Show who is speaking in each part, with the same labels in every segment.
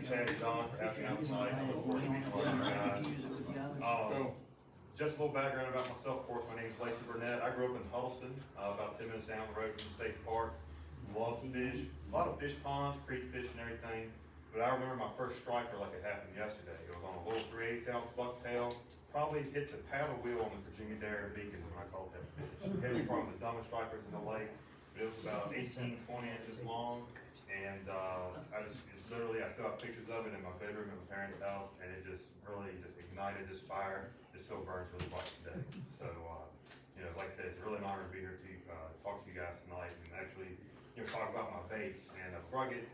Speaker 1: thank Chad and Don for having me out tonight. I look forward to meeting all you guys. Just a little background about myself. Of course, my name is Lacy Burnette. I grew up in Huddleston, about 10 minutes down the road from the state park. Love to fish, a lot of fish ponds, creek fish and everything. But I remember my first striker like it happened yesterday. It was on a little 3/8 ounce bucktail. Probably hit the paddle wheel on the Virginia Dare Beacon when I caught that fish. It was probably the dumbest strikers in the lake. It was about 18, 20 inches long. And I still have pictures of it in my bedroom at my parents' house, and it just really ignited this fire. It still burns really bright today. So, like I said, it's really an honor to be here to talk to you guys tonight and actually, talk about my baits. And before I get,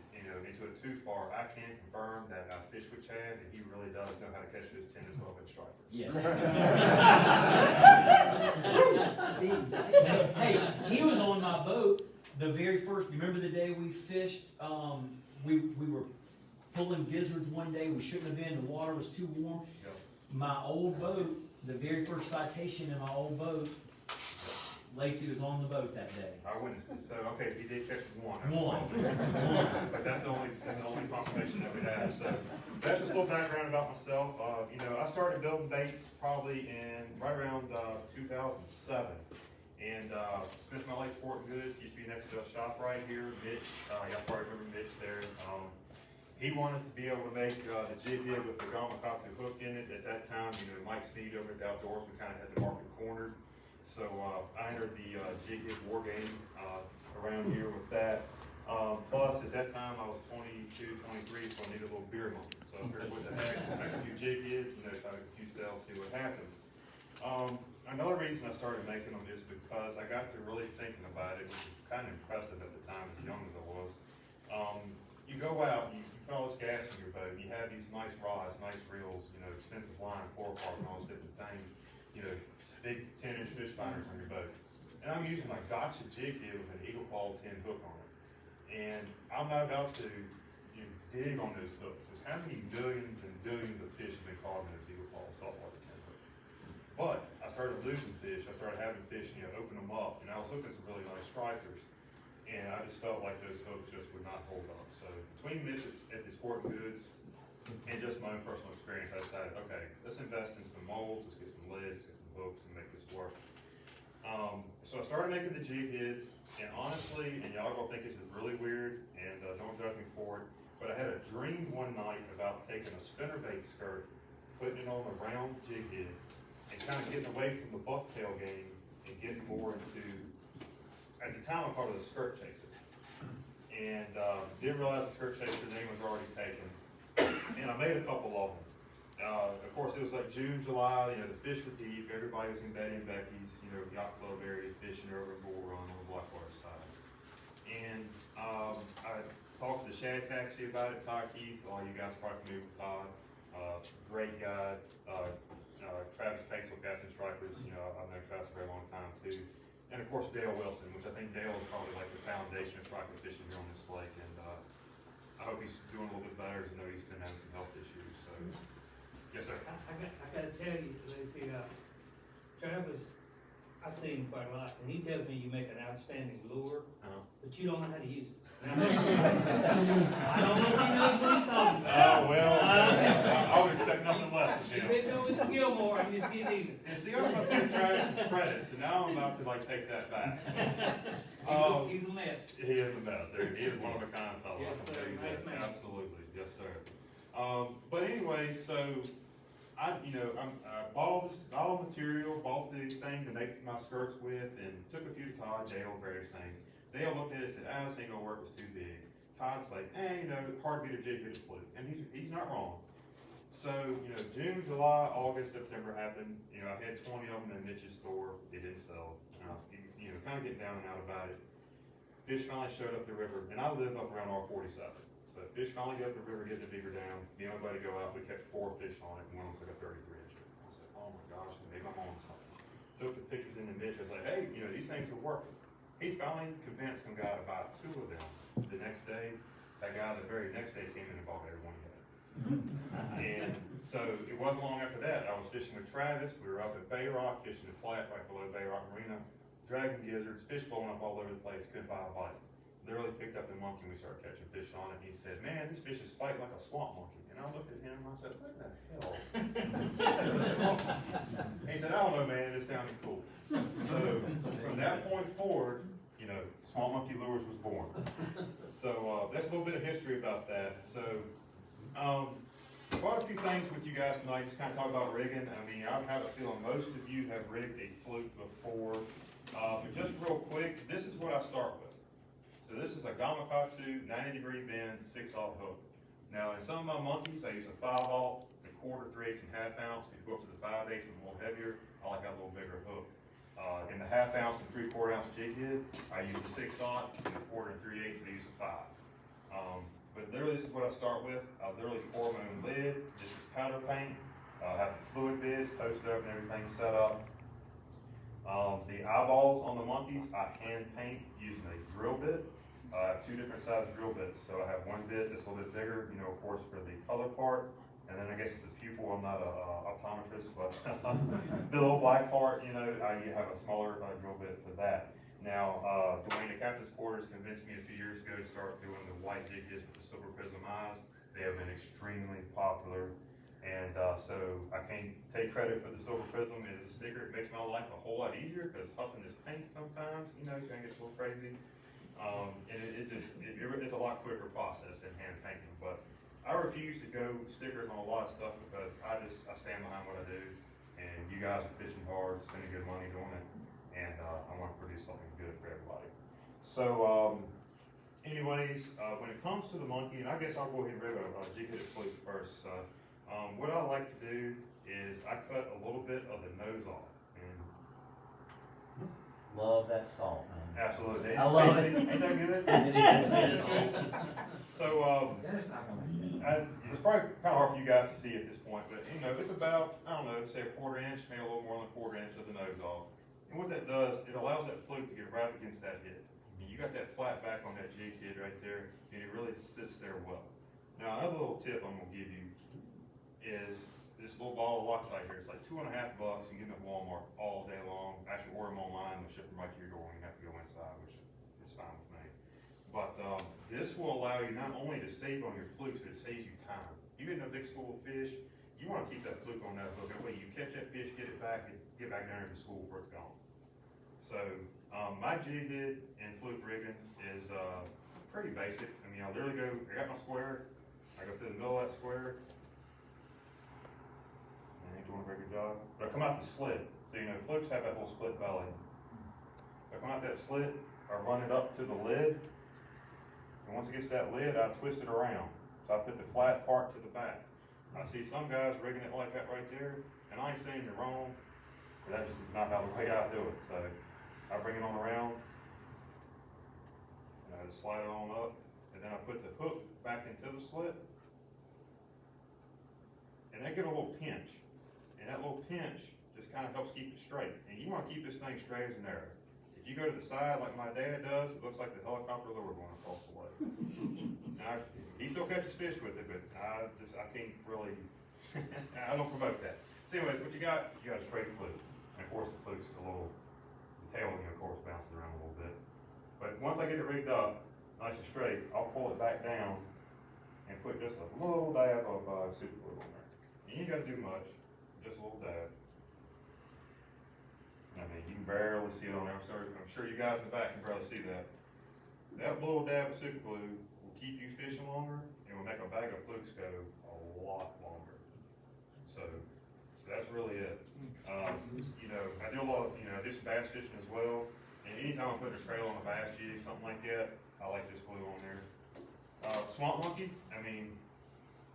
Speaker 1: into it too far, I can confirm that I fish with Chad, and he really does know how to catch those 10 to 12 inch stripers.
Speaker 2: Yes. Hey, he was on my boat the very first. Remember the day we fished? We were pulling gizzards one day. We shouldn't have been. The water was too warm.
Speaker 1: Yep.
Speaker 2: My old boat, the very first citation in my old boat, Lacy was on the boat that day.
Speaker 1: I witnessed it. So, okay, he did catch one.
Speaker 2: One.
Speaker 1: But that's the only confirmation that we have. So that's just a little background about myself. I started building baits probably right around 2007. And Smith My Lake Sporting Goods used to be next to a shop right here. Mitch, y'all probably remember Mitch there. He wanted to be able to make the jig head with the Gamakatsu hook in it. At that time, Mike Sneed over at the Outdoors, we kind of had the market cornered. So I entered the jig head war game around here with that. Plus, at that time, I was 22, 23, so I needed a little beer money. So I figured, what the heck, let's make a few jig heads, try to make a few sales, see what happens. Another reason I started making them is because I got to really thinking about it, which is kind of impressive at the time, as young as I was. You go out, you put all this gas in your boat, and you have these nice rods, nice reels, expensive line, fluorocarbon, and all those different things, big 10-inch fish finders on your boat. And I'm using my gotcha jig head with an Eagle Paw 10 hook on it. And I'm not about to dig on those hooks. There's how many millions and billions of fish have been caught in those Eagle Paw saltwater 10 hooks. But I started losing fish. I started having fish, open them up. And I was hooking some really nice strikers. And I just felt like those hooks just would not hold up. So between Mitch at the Sporting Goods and just my own personal experience, I decided, okay, let's invest in some molds, let's get some lids, get some hooks, and make this work. So I started making the jig heads, and honestly, and y'all gonna think this is really weird, and don't judge me for it, but I had a dream one night about taking a spinnerbait skirt, putting it on a round jig head, and kind of getting away from the bucktail game and getting more into, at the time I called it a skirt chaser. And didn't realize the skirt chaser name was already taken. And I made a couple of them. Of course, it was like June, July, the fish were deep, everybody was in Betty and Becky's, yacht club area, fishing over at Bull Run on the Blackwater side. And I talked to the Shad Taxi about it, Todd Keith, all you guys are probably familiar with Todd, great guy. Travis Pace will Casting Stripers, I've known Travis for a very long time too. And of course Dale Wilson, which I think Dale is probably like the foundation of striper fishing here on this lake. And I hope he's doing a little bit better, as I know he's been having some health issues. So, yes, sir.
Speaker 3: I gotta tell you, Lacy, Travis, I see him quite a lot, and he tells me you make an outstanding lure, but you don't know how to use it. I don't know if he knows what he's talking about.
Speaker 1: Oh, well, I would expect nothing less
Speaker 3: If
Speaker 1: from
Speaker 3: it
Speaker 1: him.
Speaker 3: goes to Gilmore, I'm just getting even.
Speaker 1: And see, I was about to give Travis some credit, so now I'm about to take that back.
Speaker 3: He's a mess.
Speaker 1: He is a mess. He is one of a kind fellow.
Speaker 3: Yes,
Speaker 1: I can
Speaker 3: sir.
Speaker 1: tell you
Speaker 3: Nice
Speaker 1: that.
Speaker 3: man.
Speaker 1: Absolutely, yes, sir. But anyway, so I bought all the material, bought the thing to make my skirts with, and took a few to Todd, Dale, various things. Dale looked at it and said, this ain't gonna work, it's too big. Todd's like, hard to beat a jig head Fluke, and he's not wrong. So, June, July, August, September happened. I had 20 of them in Mitch's store. They didn't sell. Kind of getting down and out about it. Fish finally showed up the river, and I live up around R47. So fish finally got up the river, getting the digger down. Me and my buddy go out. We catch 4 fish on it, and one was like a 33-incher. I said, oh my gosh, maybe I'm on something. Took the pictures in the Mitch. I was like, hey, these things are working. He finally convinced some guy to buy 2 of them. The next day, that guy the very next day came in and bought every one he had. And so it wasn't long after that, I was fishing with Travis. We were up at Bay Rock, fishing the flat right below Bay Rock Marina, dragging gizzards, fish blowing up all over the place, couldn't buy a bite. literally picked up the monkey and we started catching fish on it. He said, man, this fish is spiked like a swamp monkey. And I looked at him and I said, what the hell is a swamp monkey? And he said, I don't know, man, it sounded cool. So from that point forward, you know, Swamp Monkey Lures was born. So that's a little bit of history about that. So quite a few things with you guys tonight, just kind of talk about rigging. I mean, I have a feeling most of you have rigged a fluke before. But just real quick, this is what I start with. So this is a Gamakatsu 90-degree bend 6/0 hook. Now in some of my monkeys, I use a 5/0, a quarter, 3/8, and half ounce. If you go up to the 5/8 and a little heavier, I like a little bigger hook. In the half ounce and 3/4 ounce jig head, I use a 6/0, and the quarter and 3/8, I use a 5. But literally this is what I start with. I literally pour my own lid, this is powder paint. I have the fluid bits, toast up and everything set up. The eyeballs on the monkeys, I hand paint using a drill bit. I have 2 different size drill bits. So I have one bit that's a little bit bigger, you know, of course, for the color part. And then I guess the pupil, I'm not a optometrist, but the little black part, you know, I have a smaller drill bit for that. Now, Dwayne, the captain's quarters, convinced me a few years ago to start doing the white jig heads with the silver prism eyes. They have been extremely popular. And so I can't take credit for the silver prism as a sticker. It makes my life a whole lot easier because huffing this paint sometimes, you know, kind of gets a little crazy. And it's a lot quicker process than hand painting. But I refuse to go stickers on a lot of stuff because I stand behind what I do. And you guys are fishing hard, spending good money doing it. And I want to produce something good for everybody. So anyways, when it comes to the monkey, and I guess I'll go ahead and rig a jig-headed fluke first. What I like to do is I cut a little bit of the nose off. And
Speaker 4: love that salt, man.
Speaker 1: absolutely.
Speaker 4: I love it.
Speaker 1: Ain't that good?
Speaker 4: It is.
Speaker 1: So it's probably kind of hard for you guys to see at this point, but you know, it's about, I don't know, say a 1/4 inch, maybe a little more than a 1/4 inch of the nose off. And what that does, it allows that fluke to get right against that head. And you got that flat back on that jig head right there, and it really sits there well. Now, another little tip I'm gonna give you is this little ball of Loctite here. It's like $2.50. You can get them at Walmart all day long. Actually, order them online, they'll ship them right to your door when you have to go inside, which is fine with me. But this will allow you not only to save on your flukes, but it saves you time. You get in a big school of fish, you want to keep that fluke on that hook. That way you catch that fish, get it back, get back down to the school before it's gone. So my jig head and fluke rigging is pretty basic. I mean, I literally go, I got my square, I go through the middle of that square. I ain't doing a very good job. But I come out the slit. So, you know, flukes have that whole split belly. So I come out that slit, I run it up to the lid. And once it gets to that lid, I twist it around. So I put the flat part to the back. I see some guys rigging it like that right there, and I ain't saying you're wrong, but that just is not how the way I do it. So I bring it on around, and I just slide it on up, and then I put the hook back into the slit, and I get a little pinch. And that little pinch just kind of helps keep it straight. And you want to keep this thing straight as an arrow. If you go to the side like my dad does, it looks like the helicopter lure going across the lake. Now, he still catches fish with it, but I can't really, I don't promote that. So anyways, what you got a straight fluke. And of course the fluke's the tail, of course, bounces around a little bit. But once I get it rigged up, nice and straight, I'll pull it back down and put just a little dab of super glue on there. You ain't got to do much, just a little dab. I mean, you can barely see it on there. I'm sure you guys in the back can barely see that. That little dab of super glue will keep you fishing longer and will make a bag of flukes go a lot longer. So that's really it. You know, I do a lot of, I do some bass fishing as well. And anytime I'm putting a trail on a bass jig, something like that, I like this glue on there. Swamp monkey, I mean,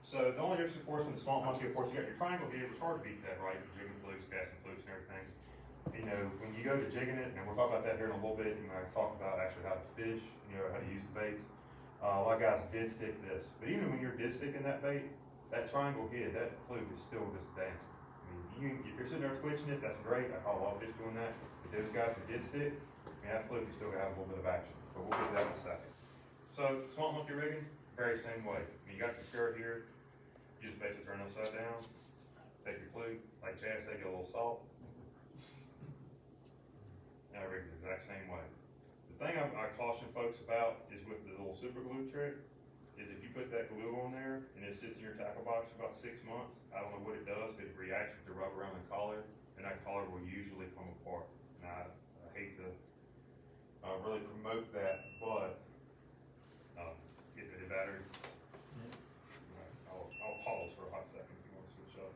Speaker 1: so the only difference, of course, with the swamp monkey, of course, you got your triangle head. It's hard to beat that, right? Jigging flukes, casting flukes, and everything. You know, when you go to jigging it, and we'll talk about that here in a little bit, and I talk about actually how to fish, how to use the baits. A lot of guys did stick this, but even when you're did sticking that bait, that triangle head, that fluke is still just dancing. I mean, if you're sitting there twitching it, that's great. I call a lot of fish doing that. But those guys who did stick, that fluke is still gonna have a little bit of action. But we'll get to that in a second. So swamp monkey rigging, very same way. You got the skirt here, you just basically turn it upside down, take your fluke, like Chad said, get a little salt. Now rig the exact same way. The thing I caution folks about is with the little super glue trick, is if you put that glue on there and it sits in your tackle box for about 6 months, I don't know what it does, but it reacts with the rubber around the collar, and that collar will usually come apart. And I hate to really promote that, but get rid of the battery. I'll pause for a hot second if you want to switch up.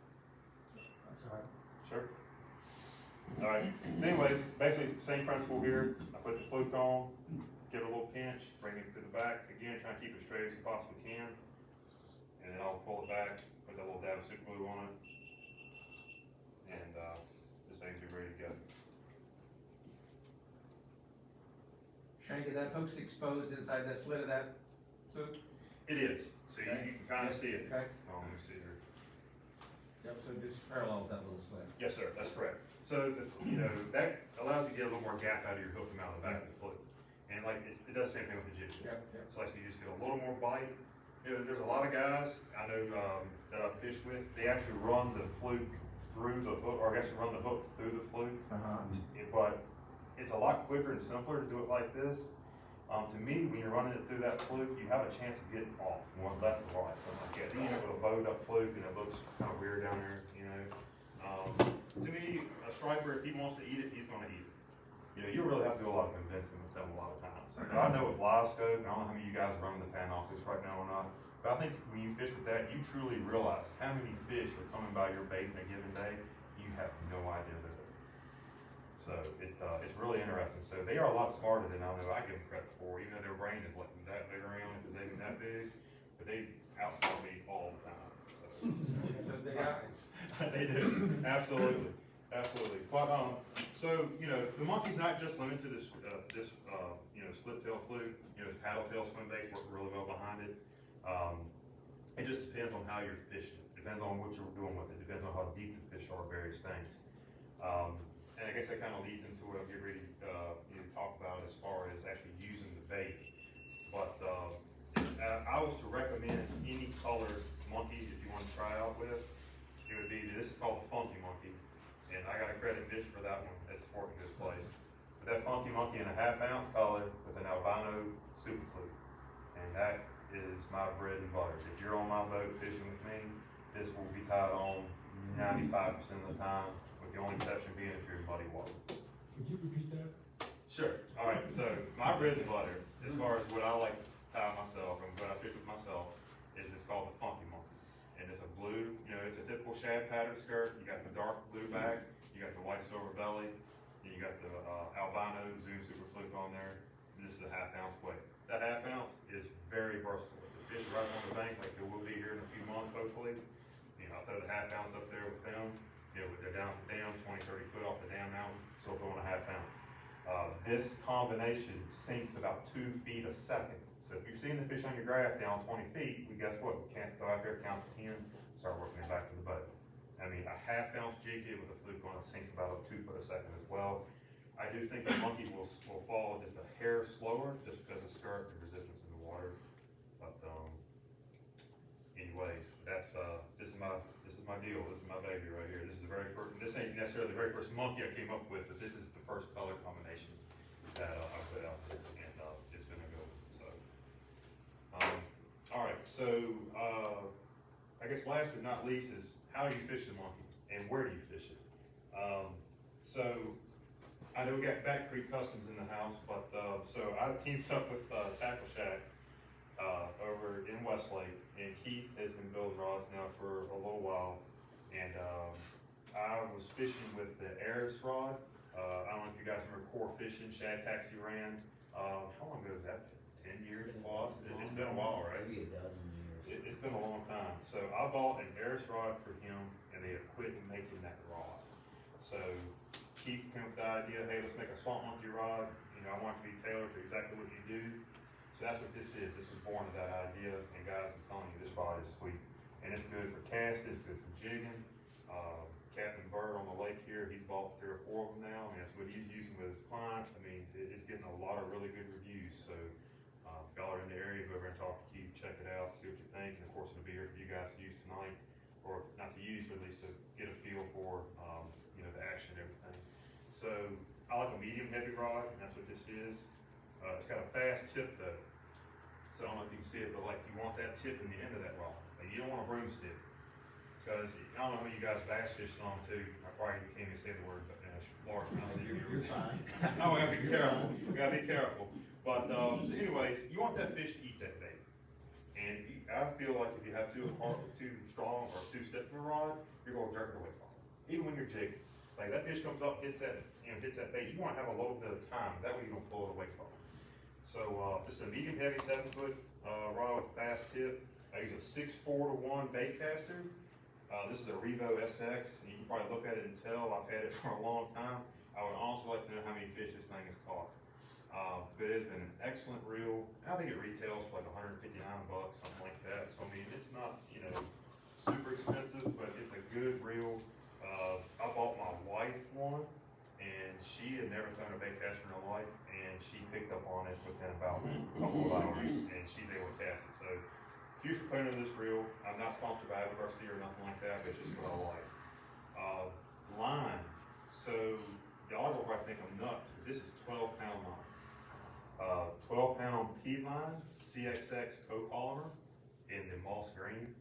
Speaker 2: That's all right.
Speaker 1: Sure. All right. So anyways, basically same principle here. I put the fluke on, give it a little pinch, bring it to the back. Again, try to keep it straight as you possibly can. And then I'll pull it back, put that little dab of super glue on it, and this thing's be ready to go.
Speaker 5: Trying to get that post exposed inside that slit of that fluke?
Speaker 1: It is. So
Speaker 5: Okay.
Speaker 1: you can kind of see it.
Speaker 5: Okay.
Speaker 1: Let me see here.
Speaker 5: Yep, so it just parallels that little slit.
Speaker 1: Yes, sir. That's correct. So that allows you to get a little more gap out of your hook and out of the back of the fluke. And like it does the same thing with the jigs.
Speaker 5: Yep, yep.
Speaker 1: So like you just get a little more bite. There's a lot of guys I know that I've fished with. They actually run the fluke through the hook, or I guess run the hook through the fluke. But it's a lot quicker and simpler to do it like this. To me, when you're running it through that fluke, you have a chance of getting off one left or right, something like that. Then you end up with a bowed up fluke, and it looks kind of weird down there. To me, a striper, if he wants to eat it, he's going to eat it. You really have to do a lot of convincing with them a lot of times. I know with live scope, I don't know how many of you guys are running the pan off this right now or not, but I think when you fish with that, you truly realize how many fish are coming by your bait in a given day. You have no idea that. So it's really interesting. So they are a lot smarter than I know I give them credit for. Even though their brain is like that big around if it's even that big, but they outsmart me all the time. So.
Speaker 5: The big eyes.
Speaker 1: They do, absolutely, absolutely. But so the monkey's not just limited to this split tail fluke. Paddle tail swim baits work really well behind it. It just depends on how you're fishing. It depends on what you're doing with it. Depends on how deep the fish are, various things. And I guess that kind of leads into what I'm getting ready to talk about as far as actually using the bait. But I was to recommend any colored monkey if you want to try out with, it would be, this is called the Funky Monkey. And I got to credit Mitch for that one at Sporting Goods Place. But that Funky Monkey in a 1/2 ounce color with an albino super fluke. And that is my bread and butter. If you're on my boat fishing with me, this will be tied on 95% of the time, with the only exception being if you're in muddy water.
Speaker 6: Could you repeat that?
Speaker 1: Sure. All right. So my bread and butter, as far as what I like to tie myself and what I fish with myself, is it's called the Funky Monkey. And it's a blue, it's a typical shad pattern skirt. You got the dark blue back, you got the white silver belly, and you got the albino Zoom Super Fluke on there. And this is a 1/2 ounce weight. That 1/2 ounce is very versatile. If the fish are right on the bank, like they will be here in a few months, hopefully, I'll throw the 1/2 ounce up there with them. They're down the dam, 20, 30 foot off the dam mountain, so throwing a 1/2 ounce. This combination sinks about 2 feet a second. So if you're seeing the fish on your graph down 20 feet, well, guess what? We can't go out there, count to 10, start working it back to the boat. I mean, a 1/2 ounce jig head with a fluke on it sinks about 2 foot a second as well. I do think the monkey will fall just a hair slower just because of skirt and resistance in the water. But anyways, this is my deal. This is my baby right here. This is the very first. This ain't necessarily the very first monkey I came up with, but this is the first color combination that I put out there, and it's been a good one. So. All right, so I guess last but not least is how do you fish the monkey and where do you fish it? So I know we got Back Creek Customs in the house, but so I teamed up with Tackle Shack over in Westlake, and Keith has been building rods now for a little while, and I was fishing with the Ayers rod. I don't know if you guys remember Core Fishing, Shad Taxi ran. How long ago was that? 10 years plus? It's been a while, right?
Speaker 4: Maybe a dozen years.
Speaker 1: It's been a long time. So I bought an Ayers rod for him, and they had quit making that rod. So Keith came up with the idea, hey, let's make a swamp monkey rod. I want it to be tailored to exactly what you do. So that's what this is. This was born of that idea. And guys, I'm telling you, this rod is sweet. And it's good for casting, it's good for jigging. Captain Bird on the lake here, he's bought 3 or 4 of them now. And that's what he's using with his clients. I mean, it's getting a lot of really good reviews. So if y'all are in the area, go over and talk to Keith, check it out, see what you think. And of course, it'll be here for you guys to use tonight. Or not to use, but at least to get a feel for, the action and everything. So I like a medium heavy rod, and that's what this is. It's got a fast tip though. So I don't know if you can see it, but like you want that tip in the end of that rod. Like you don't want a broomstick. Because I don't know how you guys bass fish some too. I probably can't even say the word, but large amount of
Speaker 2: You're fine.
Speaker 1: Oh, we gotta be careful. We gotta be careful. But so anyways, you want that fish to eat that bait. And I feel like if you have too hard, too strong, or too stiff of a rod, you're gonna jerk it away from it. Even when you're jigging, like that fish comes up, hits that, hits that bait. You want to have a little bit of time. That way you're gonna pull it away from it. So this is a medium heavy 7-foot rod with fast tip. I use a 6-4-to-1 bait caster. This is a Revo SX, and you can probably look at it and tell I've had it for a long time. I would also like to know how many fish this thing has caught. But it's been an excellent reel. I think it retails for like $159, something like that. So I mean, it's not, super expensive, but it's a good reel. I bought my wife one, and she had never thrown a bait caster in her life, and she picked up on it within about a couple of hours, and she's able to cast it. So huge proponent of this reel. I'm not sponsored by Ava Garcia or nothing like that, but it's just what I like. Line. So y'all will probably think I'm nuts, but this is 12-pound line. 12-pound P line, CXX copolymer in the moss green.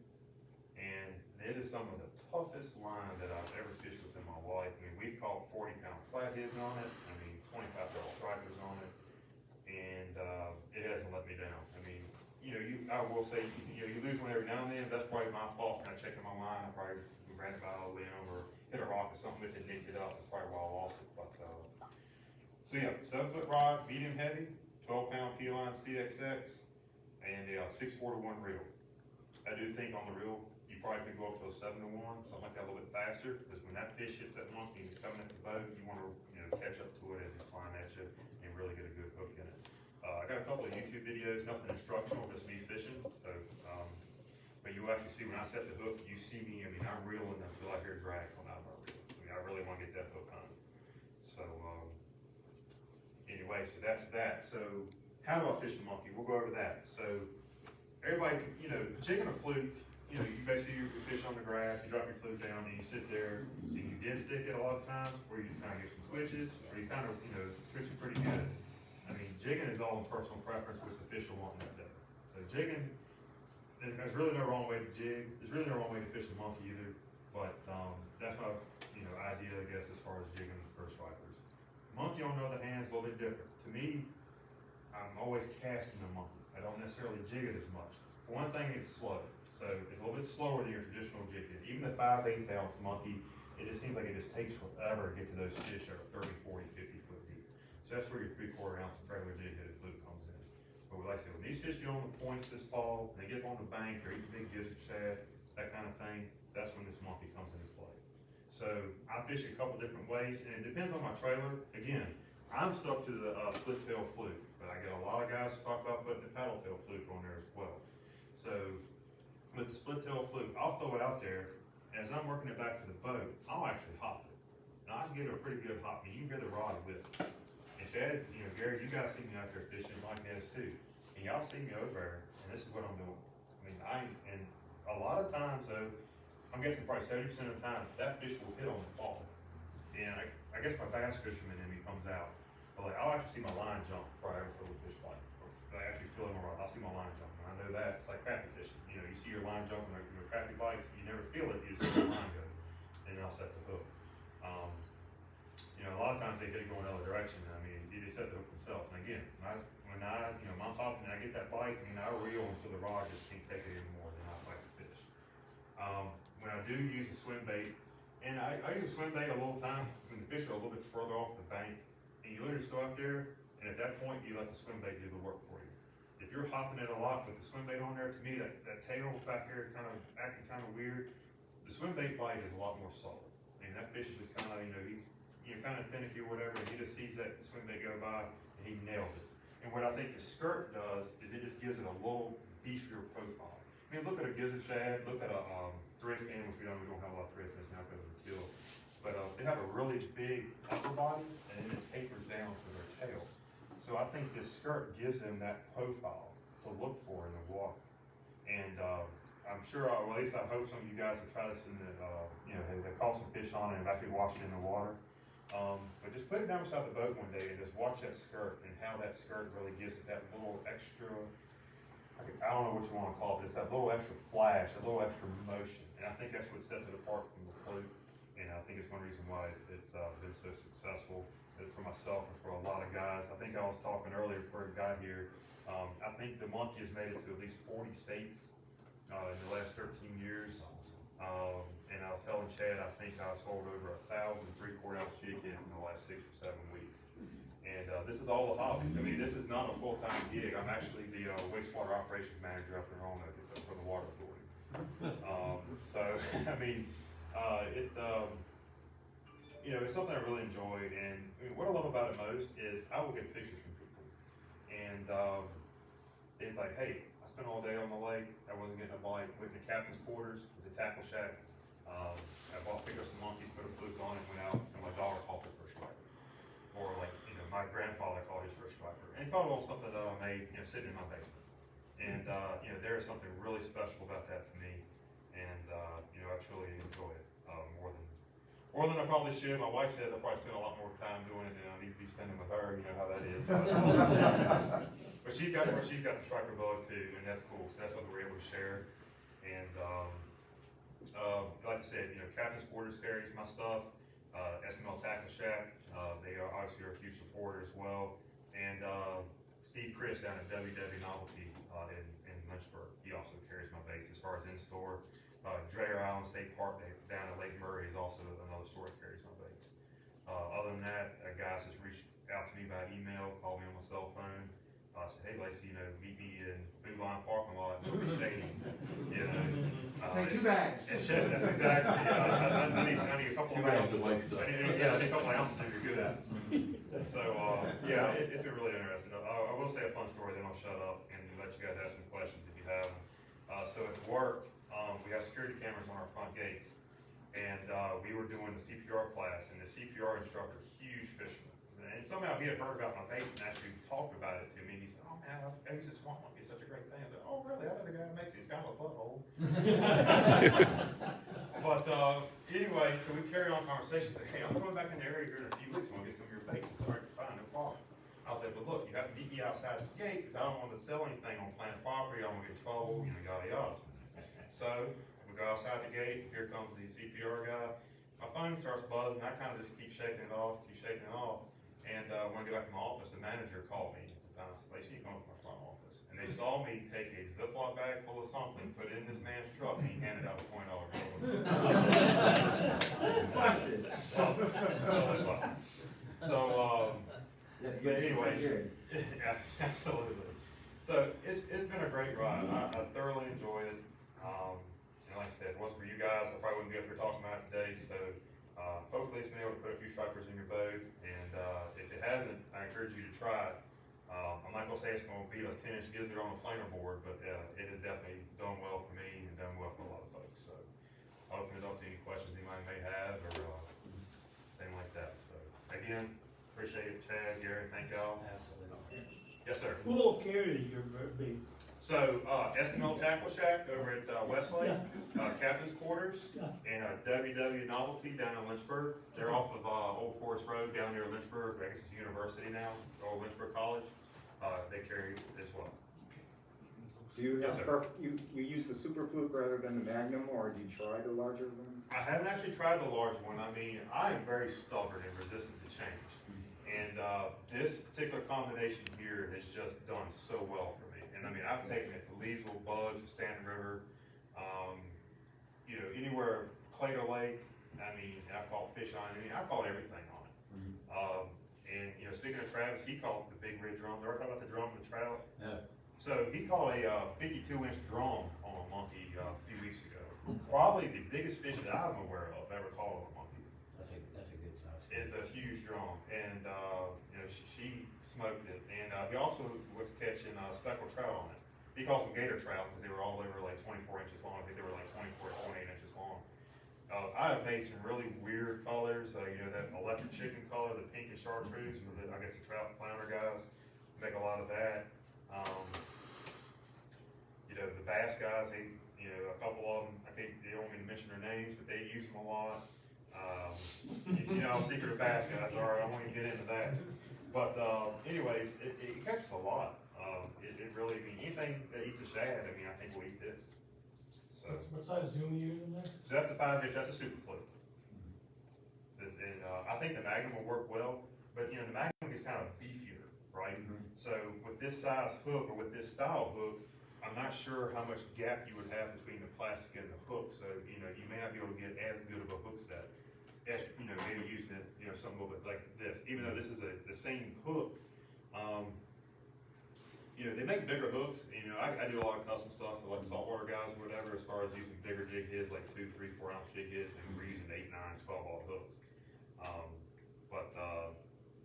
Speaker 1: And it is some of the toughest line that I've ever fished with in my life. I mean, we've caught 40-pound flatheads on it. I mean, 25-pound stripers on it. And it hasn't let me down. I mean, I will say, you lose one every now and then. That's probably my fault. When I checked my line, I probably ran it by a limb or hit a rock or something with it, nicked it up. That's probably why I lost it. But so yeah, 7-foot rod, medium heavy, 12-pound P line CXX, and a 6-4-to-1 reel. I do think on the reel, you probably could go up to a 7-to-1, something like that, a little bit faster, because when that fish hits that monkey and he's coming at the boat, you want to catch up to it as he's flying at you and really get a good hook in it. I got a couple of YouTube videos, nothing instructional, just me fishing. So, but you'll actually see when I set the hook, you see me. I mean, I'm reeling until I hear drag come out of my reel. I mean, I really want to get that hook on. So, anyway, so that's that. So, how do I fish the monkey? We'll go over that. So, everybody, jigging a fluke. You basically you fish on the grass, you drop your fluke down, and you sit there, and you dead stick it a lot of times, or you just kind of get some twitches, or you kind of, twitch it pretty good. I mean, jigging is all in personal preference with the fish wanting that day. So jigging, there's really no wrong way to jig. There's really no wrong way to fish the monkey either. But that's my, idea, I guess, as far as jigging for stripers. Monkey, on the other hand, is a little bit different. To me, I'm always casting the monkey. I don't necessarily jig it as much. For one thing, it's slow. So it's a little bit slower than your traditional jig is. Even the 5/8 ounce monkey, it just seems like it just takes forever to get to those fish that are 30, 40, 50 foot deep. So that's where your 3/4 ounce regular jig headed fluke comes in. But like I said, when these fish get on the points this fall, and they get up on the bank, or eat big gizzard shad, that kind of thing, that's when this monkey comes into play. So I fish a couple different ways, and it depends on my trailer. Again, I'm stuck to the split tail fluke, but I get a lot of guys who talk about putting the paddle tail fluke on there as well. So with the split tail fluke, I'll throw it out there, and as I'm working it back to the boat, I'll actually hop it. And I can give it a pretty good hop. I mean, you can hear the rod whip. And Chad, Gary, you guys see me out there fishing like this too. And y'all see me over there, and this is what I'm doing. I mean, and a lot of times though, I'm guessing probably 70% of the time, that fish will hit on the fall. And I guess my bass fisherman in me comes out. But like, I'll actually see my line jump before I ever throw the fish bite. I actually feel it in my rod. I'll see my line jump. And I know that. It's like crappie fishing. You see your line jumping or your crappie bites, you never feel it, you just see the line go. And then I'll set the hook. A lot of times they hit it going the other direction. I mean, they set the hook themselves. And again, when I'm popping and I get that bite, I reel until the rod just can't take it anymore, then I fight the fish. When I do use a swim bait, and I use a swim bait a little time when the fish are a little bit further off the bank, and you literally still out there, and at that point, you let the swim bait do the work for you. If you're hopping it a lot with the swim bait on there, to me, that tail back there kind of acting kind of weird. The swim bait bite is a lot more solid. I mean, that fish is just kind of, he's kind of finicky or whatever, and he just sees that swim bait go by, and he nails it. And what I think the skirt does is it just gives it a little beefier profile. I mean, look at a gizzard shad, look at a thread fin, which we don't have a lot of thread fins now because of the kill. But they have a really big upper body, and then it tapers down to their tail. So I think this skirt gives them that profile to look for in the water. And I'm sure, or at least I hope some of you guys have tried this in the, have caught some fish on it and have actually washed it in the water. But just put it down beside the boat one day and just watch that skirt and how that skirt really gives it that little extra, I don't know what you wanna call it, just that little extra flash, a little extra motion. And I think that's what sets it apart from the Fluke. And I think it's one reason why it's been so successful for myself and for a lot of guys. I think I was talking earlier before I got here, I think the Monkey has made it to at least 40 states in the last 13 years. And I was telling Chad, I think I've sold over 1,000 3/4-ounce jig heads in the last 6 or 7 weeks. And this is all a hobby. I mean, this is not a full-time gig. I'm actually the wastewater operations manager up there for the water authority. So, I mean, it's something I really enjoy. And what I love about it most is I will get pictures from people. And it's like, hey, I spent all day on the lake. I wasn't getting a bite. Went to the captain's quarters, the tackle shack. I picked up some monkeys, put a Fluke on it, went out, and my daughter caught their first striper. Or like, my grandfather caught his first striper. And he caught it on something that I made, sitting in my basement. And, there is something really special about that to me. And, I truly enjoy it, more than I probably should. My wife says I probably spend a lot more time doing it than I need to be spending with her, you know how that is. But she's got the striker bug too, and that's cool. So that's something we're able to share. And, like I said, Captain's Quarters carries my stuff. SML Tackle Shack, they are obviously a huge supporter as well. And Steve Chris down at WW Novelty in Lynchburg, he also carries my baits as far as in store. Dreher Island State Park down at Lake Murray is also another store that carries my baits. Other than that, guys just reached out to me by email, called me on my cell phone. Said, hey Lacy, meet me in Food Line parking lot, don't be shady.
Speaker 5: Take 2 bags.
Speaker 1: That's exactly, I need a couple of ounces. I need a couple of ounces if you're good at it. So, it's been really interesting. I will say a fun story, then I'll shut up and let you guys ask some questions if you have them. So at work, we have security cameras on our front gates, and we were doing the CPR class, and the CPR instructor, huge fisherman, and somehow he had heard about my baits and actually talked about it to me. He said, "Oh man, I use this swamp monkey, it's such a great thing." I said, "Oh really? I know the guy who makes it. He's kind of a butthole." But anyway, so we carried on conversations. Like, hey, I'm going back in the area here in a few weeks. I want to get some of your baits. All right, fine, no problem. I said, but look, you have to meet me outside the gate because I don't want to sell anything on planet property. I don't want to get in trouble, yada yada. So we go outside the gate. Here comes the CPR guy. My phone starts buzzing. I kind of just keep shaking it off. And when I get back to my office, the manager called me at the time. I said, Lacy, you come to my front office. And they saw me take a Ziploc bag full of something, put it in this man's truck, and he handed out a $20 bill.
Speaker 5: Busted.
Speaker 1: So,
Speaker 5: But
Speaker 1: anyway, yeah, absolutely. So it's been a great ride. I thoroughly enjoyed it. And like I said, if it wasn't for you guys, I probably wouldn't be up here talking about it today. So hopefully it's been able to put a few stripers in your boat. And if it hasn't, I encourage you to try it. I'm not gonna say it's gonna be a 10-inch gizzard on a flamer board, but it has definitely done well for me and done well for a lot of folks. So I'll open it up to any questions anybody may have or thing like that. So again, appreciate it, Chad, Gary, thank y'all.
Speaker 4: Absolutely.
Speaker 1: Yes, sir.
Speaker 3: Who all carries your bait?
Speaker 1: So, SML Tackle Shack over at Westlake, Captain's Quarters, and WW Novelty down in Lynchburg. They're off of Old Forest Road down near Lynchburg. I guess it's University now, or Lynchburg College. They carry as well.
Speaker 6: Do you
Speaker 1: Yes,
Speaker 6: have, you use the Super Fluke rather than the Magnum, or do you try the larger ones?
Speaker 1: I haven't actually tried the large one. I mean, I am very stubborn and resistant to change. And this particular combination here has just done so well for me. And I mean, I've taken it to Leesville, Bugs, Stanton River, anywhere, Claytor Lake. I mean, and I caught fish on it. I mean, I caught everything on it. And speaking of Travis, he caught the big red drum. Ever thought about the drum and the trout?
Speaker 4: Yeah.
Speaker 1: So he caught a 52-inch drum on a monkey a few weeks ago. Probably the biggest fish that I'm aware of ever caught on a monkey.
Speaker 4: That's a good size.
Speaker 1: It's a huge drum, and she smoked it. And he also was catching speckled trout on it. He called them gator trout because they were all over like 24 inches long. I think they were like 24 to 28 inches long. I have made some really weird colors. That electric chicken color, the pink and chartreuse for the trout flounder guys make a lot of that. The bass guys, a couple of them, they don't want me to mention their names, but they use them a lot. You know, secret of bass guys, sorry, I don't wanna get into that. But, anyways, it catches a lot. It really, I mean, anything that eats a shad, I mean, I think will eat this. So,
Speaker 7: What size zoom are you using there?
Speaker 1: so that's a 5 inch, that's a super fluke. And, I think the Magnum will work well, but you know, the Magnum is kind of beefier, right? So with this size hook or with this style hook, I'm not sure how much gap you would have between the plastic and the hook, so, you know, you may not be able to get as good of a hook set as, you know, maybe using it, you know, something a little bit like this, even though this is the same hook. You know, they make bigger hooks, you know, I do a lot of custom stuff for like saltwater guys or whatever, as far as using bigger jig heads, like 2, 3, 4 ounce jig heads, and we're using 8, 9, 12 aught hooks.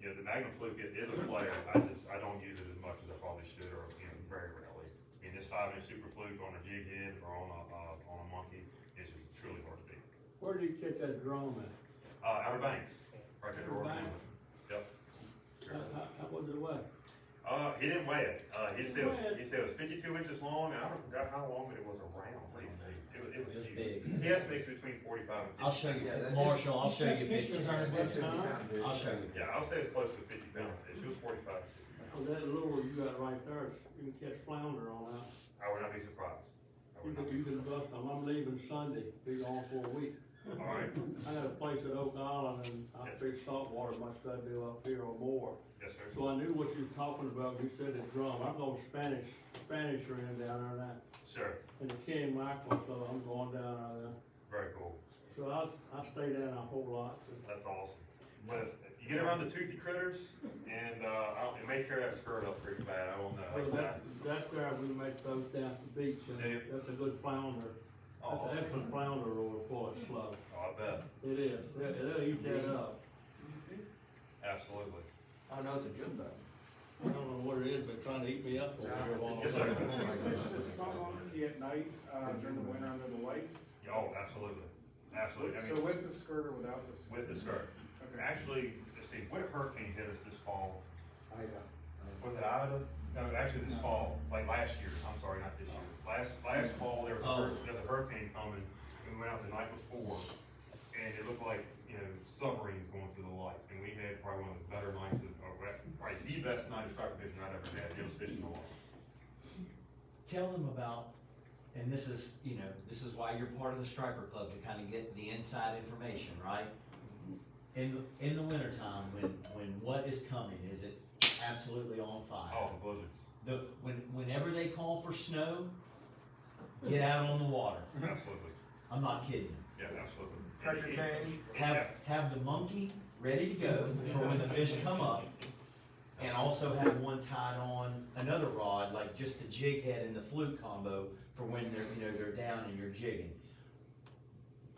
Speaker 1: You know, the Magnum Fluke is a player, I don't use it as much as I probably should, or, you know, very rarely. I mean, this 5 inch super fluke on a jig head or on a monkey is just truly hard to beat.
Speaker 8: Where did you catch that drum at?
Speaker 1: Outer Banks, right there.
Speaker 8: Outer Banks?
Speaker 1: Yep.
Speaker 8: How was it weigh?
Speaker 1: He didn't weigh it. He said it was 52 inches long, and I forgot how long it was around. It was
Speaker 4: Just
Speaker 1: huge.
Speaker 4: big.
Speaker 1: He estimates between 45 and 50.
Speaker 2: I'll show you,
Speaker 5: Yeah, that-
Speaker 2: Marshall, I'll show you a
Speaker 7: Pictures
Speaker 2: picture.
Speaker 7: on his website.
Speaker 2: I'll show you.
Speaker 1: Yeah, I'll say it's close to 50 pound fish. It was 45.
Speaker 8: Oh, that lure you got right there, you can catch flounder on that.
Speaker 1: I would not be surprised. I would not be
Speaker 8: You can bust them, I'm leaving Sunday, be gone for a week.
Speaker 1: surprised. All right.
Speaker 8: I got a place at Oak Island and I fish saltwater much as I do up here or more.
Speaker 1: Yes, sir.
Speaker 8: So I knew what you were talking about, when you said the drum, I'm going Spanish ring down there now,
Speaker 1: Sure.
Speaker 8: and the King Michael, so I'm going down there.
Speaker 1: Very cool.
Speaker 8: So I stay down a whole lot.
Speaker 1: That's awesome. But you get around the toothy critters, and it may tear that skirt up pretty bad. I don't know.
Speaker 8: So that's where we make those down at the beach, and
Speaker 1: Yeah.
Speaker 8: that's a good flounder.
Speaker 1: Oh,
Speaker 8: That's an excellent flounder lure for it slow.
Speaker 1: I bet.
Speaker 8: It is, they'll eat that up.
Speaker 1: Absolutely.
Speaker 5: Oh, no, it's a jumbo.
Speaker 8: I don't know what it is, they're trying to eat me up over here. while I'm-
Speaker 1: Yes, sir.
Speaker 6: Fish this small monkey at night, during the winter under the lights?
Speaker 1: Oh, absolutely. Absolutely. I
Speaker 6: So
Speaker 1: mean,
Speaker 6: with the skirt or without the skirt?
Speaker 1: with the skirt.
Speaker 6: Okay.
Speaker 1: Actually, let's see, what hurricane hit us this fall?
Speaker 6: I,
Speaker 1: Was it Ida? No, actually this fall, like last year. I'm sorry, not this year. Last fall, there was a hurricane coming, and we went out the night before, and it looked like, you know, submarines going through the lights. And we had probably one of the better nights probably the best night of striper fishing I've ever had. It was fishing the lights.
Speaker 2: Tell them about, and this is, you know, this is why you're part of the striper club, to kind of get the inside information, right? In the wintertime, when what is coming, is it absolutely on fire?
Speaker 1: Oh, the blizzards.
Speaker 2: Whenever they call for snow, get out on the water.
Speaker 1: Absolutely.
Speaker 2: I'm not kidding you.
Speaker 1: Yeah, absolutely.
Speaker 5: Pressure change.
Speaker 2: Have the monkey ready to go for when the fish come up, and also have one tied on another rod, like just the jig head and the fluke combo for when they're down and you're jigging.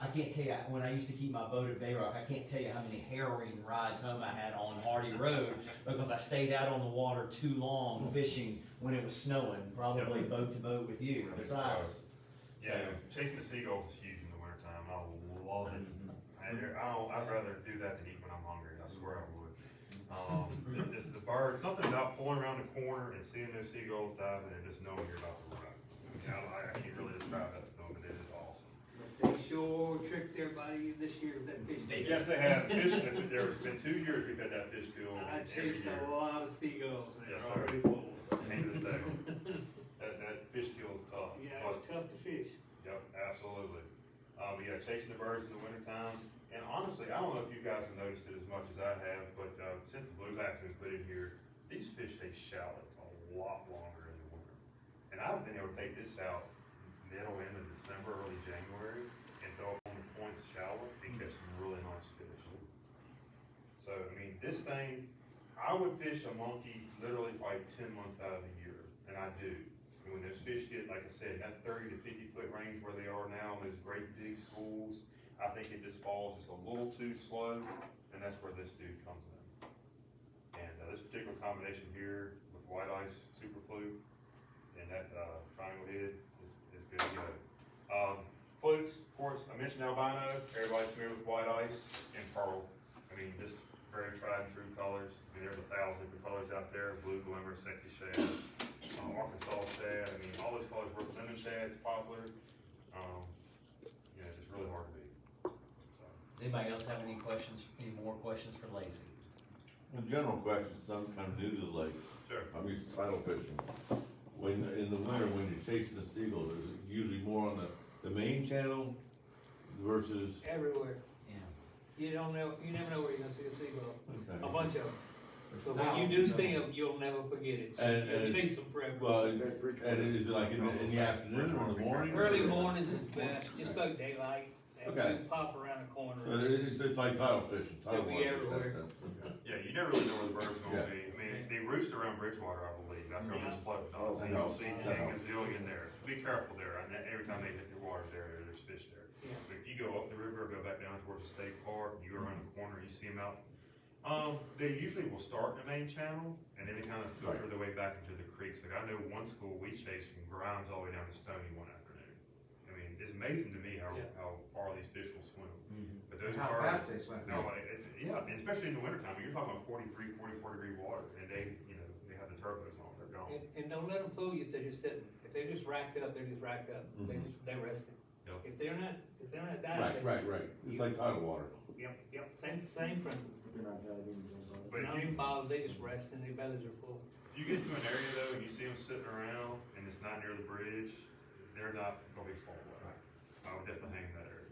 Speaker 2: I can't tell you, when I used to keep my boat at Bayrock, I can't tell you how many harrowing rides home I had on Hardy Road because I stayed out on the water too long fishing when it was snowing, probably boat to boat with you besides.
Speaker 1: Yeah, chasing the seagulls is huge in the wintertime. I love it. I'd rather do that than eat when I'm hungry. I swear I would. It's the bird, something about pulling around the corner and seeing those seagulls diving and just knowing you're about to run. I can't really describe that film, but it is awesome.
Speaker 3: They sure tricked everybody this year with that fish.
Speaker 1: Yes, they have. There's been 2 years we've had that fish kill
Speaker 3: I
Speaker 1: every
Speaker 3: chased
Speaker 1: year.
Speaker 3: a lot of seagulls and
Speaker 1: Yes,
Speaker 3: they're
Speaker 1: sir.
Speaker 3: already full.
Speaker 1: Can't even say. That fish kill is tough.
Speaker 3: Yeah,
Speaker 1: But-
Speaker 3: it's tough to fish.
Speaker 1: Yep, absolutely. But yeah, chasing the birds in the wintertime. And honestly, I don't know if you guys have noticed it as much as I have, but since the blueback's been put in here, these fish stay shallow a lot longer in the winter. And I've been able to take this out middle end of December, early January, and throw up on the points shallow and catch some really nice fish. So, I mean, this thing, I would fish a monkey literally probably 10 months out of the year, and I do. And when those fish get, like I said, that 30 to 50 foot range where they are now, those great big schools, I think it just falls just a little too slow, and that's where this dude comes in. And this particular combination here with white ice, super fluke, and that triangle head is good to go. Flukes, of course, I mentioned albino, everybody's familiar with white ice and pearl. I mean, just very tried and true colors. I mean, there's 1,000 different colors out there, blue glimmer, sexy shad, Arkansas shad, I mean, all those colors work. Lemon shad's popular. You know, it's just really hard to beat. So.
Speaker 2: Is Anybody else have any questions, any more questions for Lacy?
Speaker 7: A general question, some kind of new to the lake.
Speaker 1: Sure.
Speaker 7: I'm used to tidal fishing. When, in the winter, when you're chasing the seagulls, is it usually more on the main channel versus?
Speaker 3: Everywhere.
Speaker 2: Yeah.
Speaker 3: You don't know, you never know where you're gonna see a seagull,
Speaker 7: Okay.
Speaker 3: a bunch of them. So when you do see them, you'll never forget it. You'll
Speaker 7: And-
Speaker 3: chase them forever.
Speaker 7: Well, and is it like in the afternoon or in the morning?
Speaker 3: Early mornings is best, just about daylight, and
Speaker 7: Okay.
Speaker 3: you pop around the corner.
Speaker 7: So it's like tidal fishing, tidal
Speaker 3: They'll be
Speaker 7: water.
Speaker 3: everywhere.
Speaker 7: Okay.
Speaker 1: Yeah, you never really know where the birds are
Speaker 7: Yeah.
Speaker 1: gonna be. I mean, they roost around Bridgewater, I believe, after all this flooding.
Speaker 6: Oh,
Speaker 1: And you'll
Speaker 6: no.
Speaker 1: see 10 gazillion there, so be careful there. And every time they hit your water there's fish there.
Speaker 3: Yeah.
Speaker 1: But if you go up the river, go back down towards the state park, you go around the corner, you see them out. They usually will start in the main channel, and then they kind of filter their way back into the creeks. Like, I know one school, we chased from Grimes all the way down to Stony one afternoon. I mean, it's amazing to me how far these fish will swim. But those
Speaker 5: How
Speaker 1: birds,
Speaker 5: fast they swim.
Speaker 1: no, it's, yeah, and especially in the wintertime, you're talking about 43, 44 degree water, and they, they have the turbos on, they're gone.
Speaker 3: And don't let them fool you if they're just sitting. If they're just racked up, they're just racked up. They're resting.
Speaker 1: Yep.
Speaker 3: If they're not dying.
Speaker 7: Right. It's like tidal water.
Speaker 3: Yep, same principle.
Speaker 6: You're not diving, you're not-
Speaker 1: But if
Speaker 3: Not
Speaker 1: you,
Speaker 3: even bothered, they just resting, their bellies are full.
Speaker 1: if you get to an area though, and you see them sitting around, and it's not near the bridge, they're not gonna be far away. I would definitely hang in that area.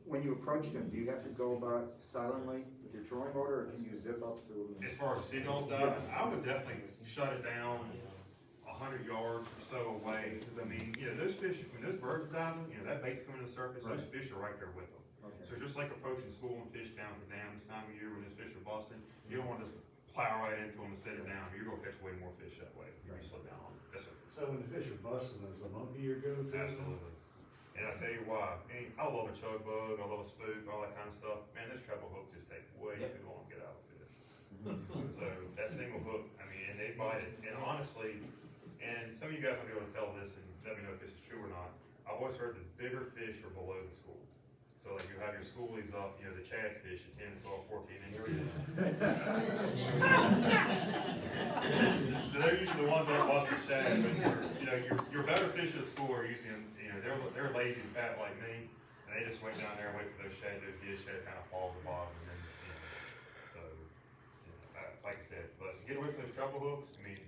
Speaker 6: When you approach them, do you have to go about silently with your trolling motor, or can you zip up to them?
Speaker 1: As far as seagulls dive, I would definitely shut it down 100 yards or so away, because I mean, those fish, when those birds are diving, that bait's coming to the surface, those fish are right there with them.
Speaker 6: Okay.
Speaker 1: So it's just like approaching school and fish down the dam this time of year when those fish are busting, you don't want to just plow right into them and set it down, you're gonna catch way more fish that way, if you slow down on it. Yes, sir.
Speaker 8: So when the fish are busting, is the monkey your go-to?
Speaker 1: Absolutely. And I'll tell you why, I love a chug bug, I love a spook, all that kind of stuff, man, this treble hook just takes way too long to get out of the fish. So that single hook, I mean, and they bite it, and honestly, and some of you guys will be able to tell this and let me know if this is true or not, I've always heard the bigger fish are below the school. So like you have your schoolies up, the shad fish at 10, 12, 14 inches. So they're usually the ones that bust the shad, but your better fish at school are usually, they're lazy and fat like me, and they just wait down there and wait for those dish shad kind of fall to the bottom, and then, so, like I said, let's get away from those treble hooks. I mean,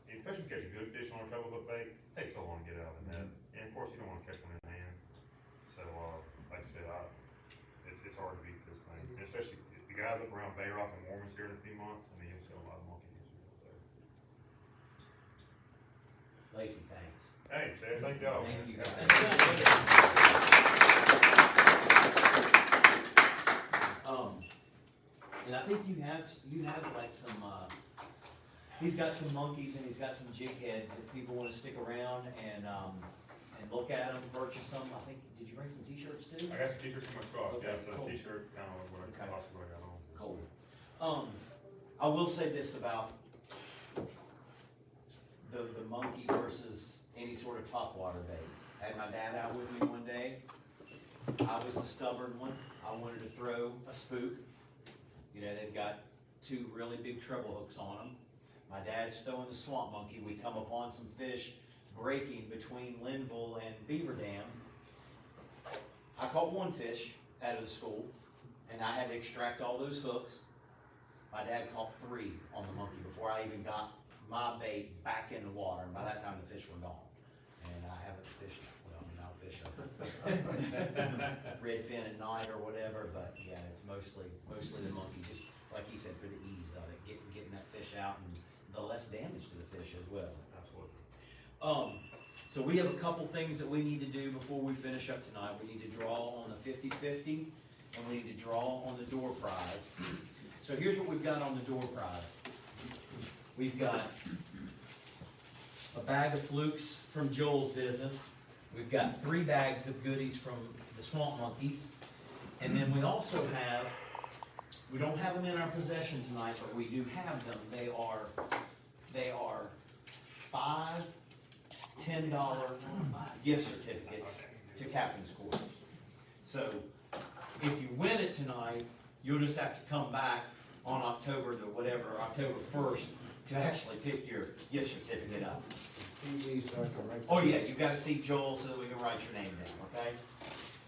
Speaker 1: especially if you catch a good fish on a treble hook bait, it takes so long to get out of the net, and of course, you don't want to catch one in the hand. So, like I said, it's hard to beat this thing, and especially the guys up around Bay Rock and Warmers here in a few months, I mean, you'll see a lot of monkey users up there.
Speaker 2: Lacy, thanks.
Speaker 1: Hey, Chad, thank y'all.
Speaker 2: Thank you. And I think you have like some, he's got some monkeys and he's got some jig heads if people wanna stick around and look at them, purchase them. I think, did you bring some t-shirts too?
Speaker 1: I got some t-shirts in my truck,
Speaker 2: Okay,
Speaker 1: yeah, so
Speaker 2: cool.
Speaker 1: t-shirt, kind of what
Speaker 2: Okay.
Speaker 1: possibly I got on.
Speaker 2: Cool. I will say this about the monkey versus any sort of topwater bait. I had my dad out with me one day. I was the stubborn one. I wanted to throw a spook. They've got two really big treble hooks on them. My dad's throwing the swamp monkey. We come upon some fish breaking between Linville and Beaver Dam. I caught one fish out of the school, and I had to extract all those hooks. My dad caught 3 on the monkey before I even got my bait back in the water, and by that time the fish were gone. And I haven't fished, I'll fish a redfin at night or whatever, but yeah, it's mostly the monkey, just like he said, for the ease of it, getting that fish out and the less damage to the fish as well.
Speaker 1: Absolutely.
Speaker 2: So we have a couple things that we need to do before we finish up tonight. We need to draw on the 50-50, and we need to draw on the door prize. So here's what we've got on the door prize. We've got a bag of flukes from Joel's business. We've got 3 bags of goodies from the Swamp Monkeys. And then we also have, we don't have them in our possession tonight, but we do have them. They are 5 $10 gift certificates to Captain's Quarters. So if you win it tonight, you'll just have to come back on October 1st to actually pick your gift certificate up.
Speaker 8: CDs are correct.
Speaker 2: Oh yeah, you've got to see Joel so that we can write your name down, okay?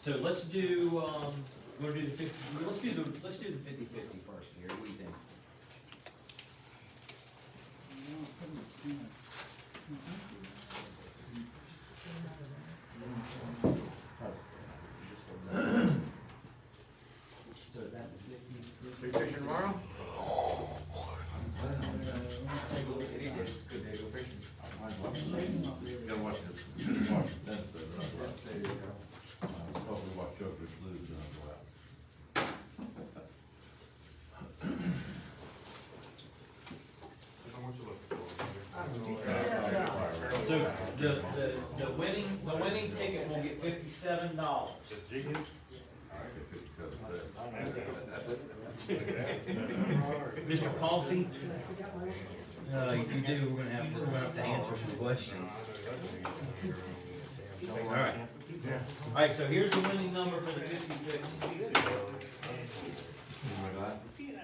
Speaker 2: So let's do, We'll do the 50, let's do the 50/50 first here, what do you think? So is that the 50?
Speaker 5: We fishing tomorrow?
Speaker 7: Gotta watch this, that's the, hopefully watch Chuckers lose and I'll go out.
Speaker 1: How much you looking for?
Speaker 2: So the winning ticket will get $57.
Speaker 1: Just jig it?
Speaker 7: I say 57 cents.
Speaker 2: Mr. Coffee, if you do, we're gonna have to answer some questions. Alright, so here's the winning number for the 50/50.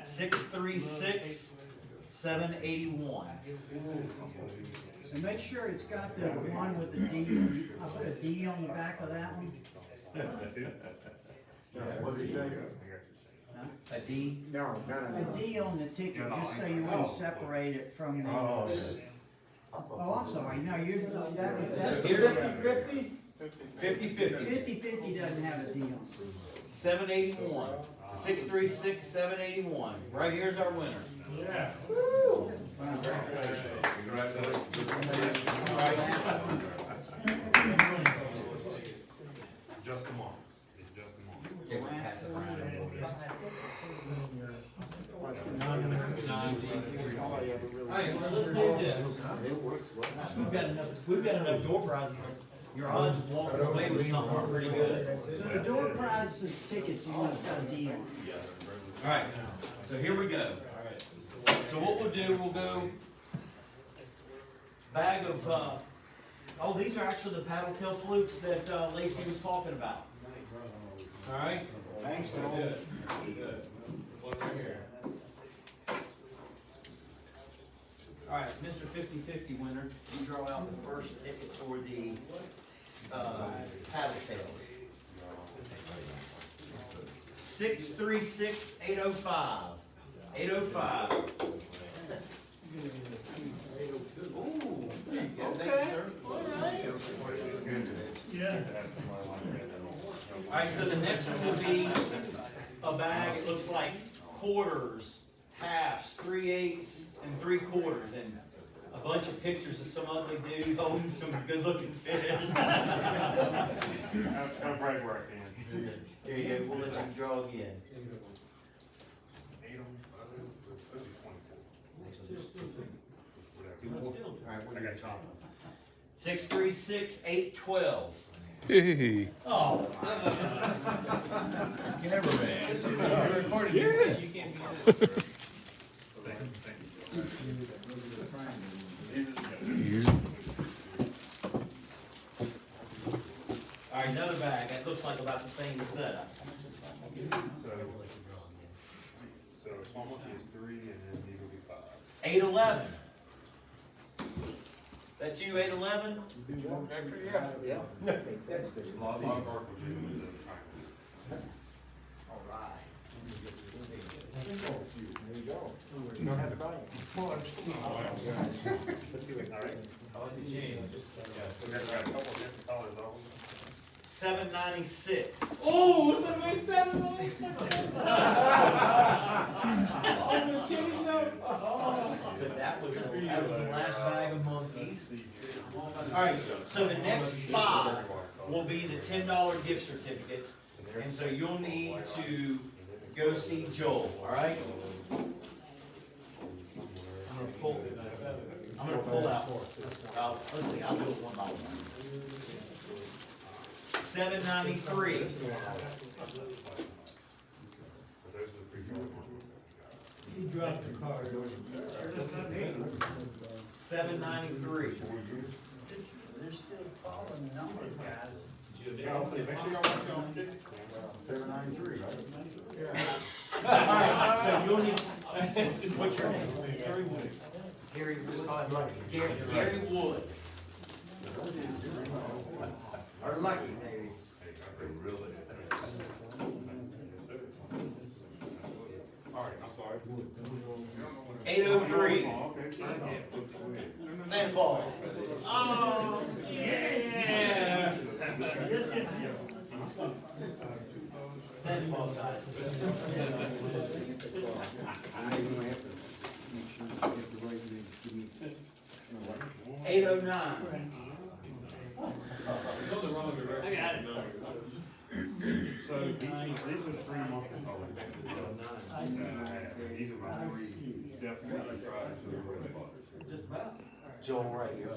Speaker 2: 636-781.
Speaker 9: And make sure it's got the one with the D, I put a D on the back of that one.
Speaker 6: What did you say?
Speaker 2: A D?
Speaker 6: No,
Speaker 9: A D on the ticket, just so you wouldn't separate it from the.
Speaker 6: Oh,
Speaker 9: Oh, I'm sorry, no, that's.
Speaker 2: So here's 50/50.
Speaker 9: 50/50 doesn't have a D on it.
Speaker 2: 781. 636-781. Right here's our winner.
Speaker 8: Yeah.
Speaker 1: Just a month. It's just a month.
Speaker 2: Okay, we'll pass it around a little bit. Alright, so let's do this. We've got enough door prizes. Your odds of walking away with something are pretty good.
Speaker 9: So the door prize is tickets, you want to put a D on.
Speaker 2: Alright, so here we go. So what we'll do, we'll go bag of, oh, these are actually the paddle tail flukes that Lacy was talking about. Alright?
Speaker 6: Thanks,
Speaker 2: Good. Alright, Mr. 50/50 winner, you draw out the first ticket for the paddle tails. 636-805. 805. Ooh, there you go. Thank you, sir. Alright, so the next one will be a bag, it looks like quarters, halves, 3/8, and 3/4, and a bunch of pictures of some ugly dude holding some good looking fish.
Speaker 1: Come right where I can.
Speaker 2: There you go, we'll let you draw again.
Speaker 1: 8 'em, it'll be 24.
Speaker 2: Alright,
Speaker 1: I got chopped.
Speaker 2: 636-812.
Speaker 10: Hey.
Speaker 2: Oh.
Speaker 3: You're recording, you can't be this.
Speaker 1: Thank you.
Speaker 2: Alright, another bag, that looks like about the same setup.
Speaker 1: So small monkey is 3 and then these will be 5.
Speaker 2: 811. That you, 811?
Speaker 6: Yeah.
Speaker 2: Alright.
Speaker 6: There you go. You don't have to buy it.
Speaker 1: Let's see what, all right.
Speaker 2: I like the chain.
Speaker 1: We got a couple of different colors on them.
Speaker 2: 796.
Speaker 3: Oh, somebody said it. Oh, the change up.
Speaker 2: So that was the last bag of monkeys. Alright, so the next 5 will be the $10 gift certificates. And so you'll need to go see Joel, alright? I'm gonna pull out. Let's see, I'll do it one by one. 793.
Speaker 1: Those are the pre-colored ones.
Speaker 3: He dropped the card.
Speaker 2: 793.
Speaker 9: They're still calling the number, guys.
Speaker 1: Yeah, I'll say, make sure y'all watch y'all ticket.
Speaker 6: 793, right?
Speaker 2: Alright, so you'll need, what's your name? Gary Wood. Gary Wood.
Speaker 5: Or lucky, maybe.
Speaker 7: Really?
Speaker 2: 8:03.
Speaker 1: Okay.
Speaker 2: Santa Claus.
Speaker 8: Oh, yeah.
Speaker 2: Santa Claus guys.
Speaker 6: I
Speaker 2: 8:09.
Speaker 8: I got it.
Speaker 1: So these are three monthly policies. These are my three, definitely tried to avoid.
Speaker 2: Joel right here.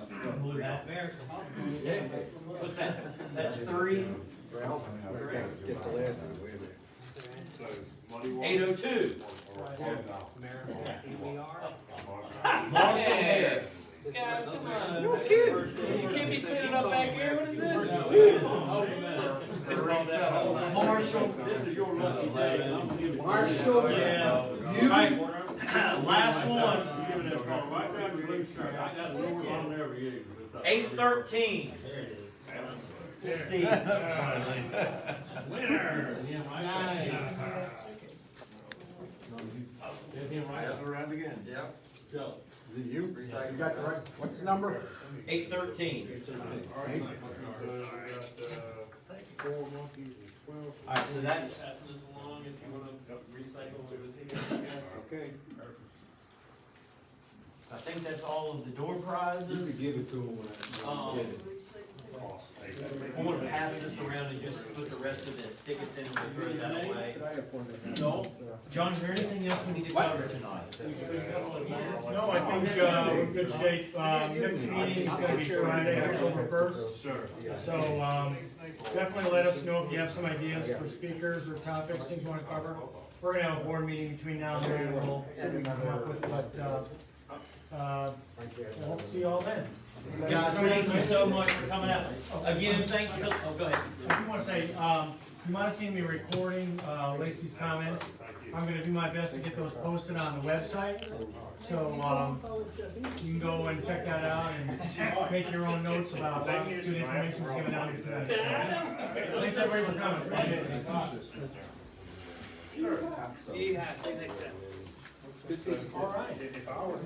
Speaker 2: Yeah. What's that? That's 3.
Speaker 6: Get the last one, wait a minute.
Speaker 1: So, money water.
Speaker 2: 8:02.
Speaker 3: Here we are.
Speaker 2: Marshall Harris.
Speaker 10: Guys, come on. No kidding. You can't be cleaning up back here. What is this?
Speaker 2: Marshall.
Speaker 8: This is your lucky day. I'm gonna give it to you.
Speaker 6: Marshall.
Speaker 2: Yeah. Right. Last one.
Speaker 8: I'm giving that call right down to the blue shirt. I got a little one there for you.
Speaker 2: 8:13. Steve.
Speaker 8: Winner. Yeah, right.
Speaker 10: Nice.
Speaker 8: Get him right.
Speaker 5: around again. Yep.
Speaker 8: Go.
Speaker 6: Is it you? You got the right, what's the number?
Speaker 2: 8:13.
Speaker 1: Alright, so we got, 4 monkeys and 12.
Speaker 2: Alright, so that's,
Speaker 10: Passing this along if you wanna recycle what was here, I guess.
Speaker 6: Okay.
Speaker 2: I think that's all of the door prizes.
Speaker 6: give it to him
Speaker 2: I'm gonna pass this around and just put the rest of the tickets in and we'll throw that away. John, is there anything else we need to cover tonight?
Speaker 11: No, I think, we're in good shape. Next meeting is gonna be Friday, October 1st.
Speaker 1: Sure.
Speaker 11: So, definitely let us know if you have some ideas for speakers or topics, things you wanna cover. We're gonna have a board meeting between now and then, and we'll see what we can come up with, but, I hope to see you all then.
Speaker 2: Guys, thank you so much for coming out. Again, thanks to, oh, go ahead.
Speaker 11: I do wanna say, you might have seen me recording, Lacy's comments. I'm gonna do my best to get those posted on the website. So, you can go and check that out and make your own notes about what good information was given out tonight. Thanks everybody for coming. Appreciate it.
Speaker 3: Yeah, see you next time.
Speaker 1: If I were to